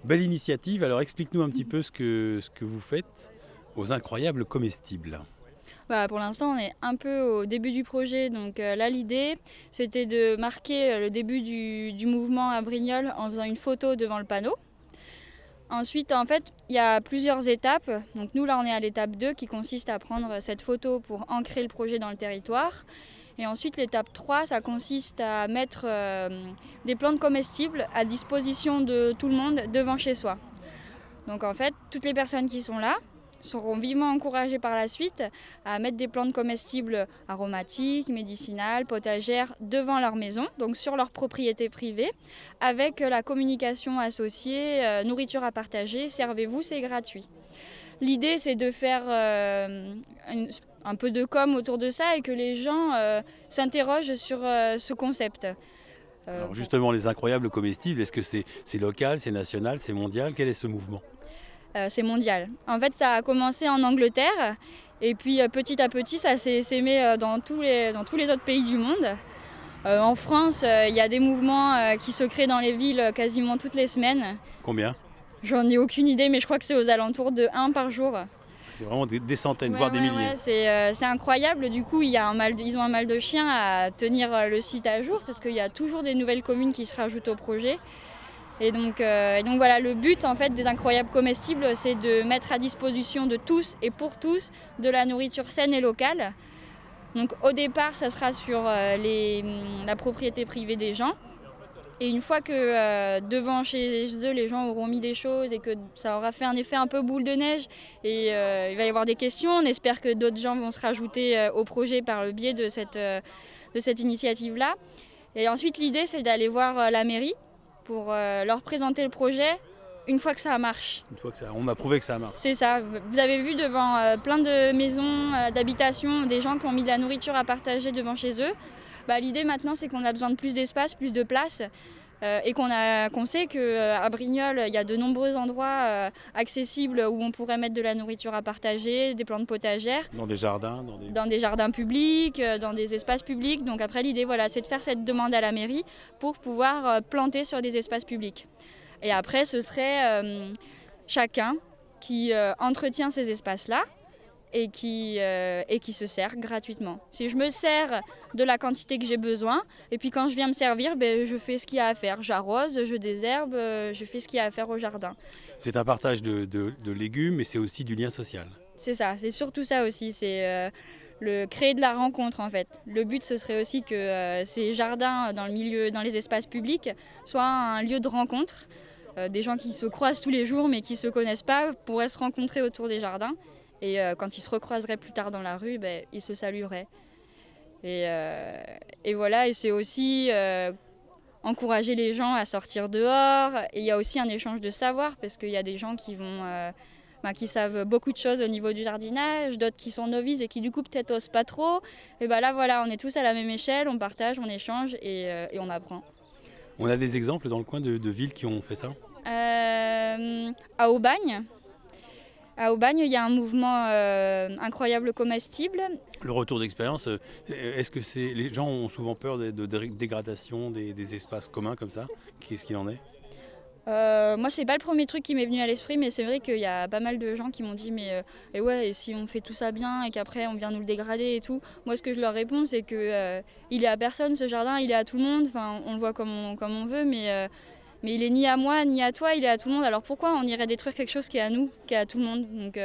Belle initiative. Alors explique-nous un petit peu ce que vous faites aux incroyables comestibles. Bah, pour l'instant, on est un peu au début du projet. Donc là, l'idée, c'était de marquer le début du mouvement à Brignoles en faisant une photo devant le panneau. Ensuite, en fait, il y a plusieurs étapes. Donc nous, là, on est à l'étape 2 qui consiste à prendre cette photo pour ancrer le projet dans le territoire. Et ensuite, l'étape 3, ça consiste à mettre des plantes comestibles à disposition de tout le monde devant chez soi. Donc en fait, toutes les personnes qui sont là seront vivement encouragées par la suite à mettre des plantes comestibles aromatiques, médicinales, potagères devant leur maison, donc sur leur propriété privée, avec la communication associée, nourriture à partager, servez-vous, c'est gratuit. L'idée, c'est de faire un peu de com autour de ça et que les gens s'interrogent sur ce concept. Alors justement, les incroyables comestibles, est-ce que c'est local, c'est national, c'est mondial? Quel est ce mouvement? C'est mondial. En fait, ça a commencé en Angleterre et puis petit à petit, ça s'est essaimé dans tous les autres pays du monde. En France, il y a des mouvements qui se créent dans les villes quasiment toutes les semaines. Combien? J'en ai aucune idée, mais je crois que c'est aux alentours de 1 par jour. C'est vraiment des centaines, Ouais, voire des milliers. c'est incroyable. Du coup, ils ont un mal de chien à tenir le site à jour parce qu'il y a toujours des nouvelles communes qui se rajoutent au projet. Et donc voilà, le but en fait des incroyables comestibles, c'est de mettre à disposition de tous et pour tous de la nourriture saine et locale. Donc au départ, ça sera sur la propriété privée des gens. Et une fois que devant chez eux, les gens auront mis des choses et que ça aura fait un effet un peu boule de neige et il va y avoir des questions, on espère que d'autres gens vont se rajouter au projet par le biais de cette initiative-là. Et ensuite, l'idée, c'est d'aller voir la mairie pour leur présenter le projet une fois que ça marche. Une fois on a prouvé que ça marche. C'est ça. Vous avez vu devant plein de maisons d'habitation des gens qui ont mis de la nourriture à partager devant chez eux. L'idée maintenant, c'est qu'on a besoin de plus d'espace, plus de place et qu'on sait qu'à Brignoles, il y a de nombreux endroits accessibles où on pourrait mettre de la nourriture à partager, des plantes potagères. Dans des jardins? Dans des jardins publics, dans des espaces publics. Donc après, l'idée, voilà, c'est de faire cette demande à la mairie pour pouvoir planter sur des espaces publics. Et après, ce serait chacun qui entretient ces espaces-là et qui se sert gratuitement. Si je me sers de la quantité que j'ai besoin, et puis quand je viens me servir, je fais ce qu'il y a à faire. J'arrose, je désherbe, je fais ce qu'il y a à faire au jardin. C'est un partage de légumes, mais c'est aussi du lien social. C'est ça, c'est surtout ça aussi, c'est créer de la rencontre en fait. Le but, ce serait aussi que ces jardins dans les espaces publics soient un lieu de rencontre. Des gens qui se croisent tous les jours mais qui ne se connaissent pas pourraient se rencontrer autour des jardins. Et quand ils se recroiseraient plus tard dans la rue, ils se salueraient. Et voilà, et c'est aussi encourager les gens à sortir dehors. Et il y a aussi un échange de savoir parce qu'il y a des gens qui savent beaucoup de choses au niveau du jardinage, d'autres qui sont novices et qui du coup peut-être osent pas trop. Et là voilà, on est tous à la même échelle, on partage, on échange et on apprend. On a des exemples dans le coin de villes qui ont fait ça? À Aubagne. À Aubagne, il y a un mouvement incroyable comestible. Le retour d'expérience, est-ce que les gens ont souvent peur de dégradation des espaces communs comme ça? Qu'est-ce qu'il en est? Moi, c'est pas le premier truc qui m'est venu à l'esprit, mais c'est vrai qu'il y a pas mal de gens qui m'ont dit et ouais, et si on fait tout ça bien et qu'après on vient nous le dégrader et tout. Moi, ce que je leur réponds, c'est que il est à personne ce jardin, il est à tout le monde. Enfin, on le voit comme on veut, mais il est ni à moi ni à toi, il est à tout le monde. Alors pourquoi on irait détruire quelque chose qui est à nous, qui est à tout le monde? Donc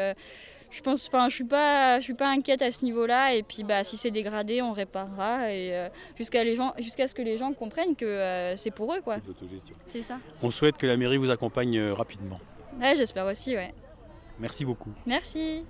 je suis pas inquiète à ce niveau-là. Et puis si c'est dégradé, on réparera et jusqu'à ce que les gens comprennent que c'est pour eux quoi. C'est de l'autogestion. C'est ça. On souhaite que la mairie vous accompagne rapidement. Ouais, j'espère aussi, ouais. Merci beaucoup. Merci.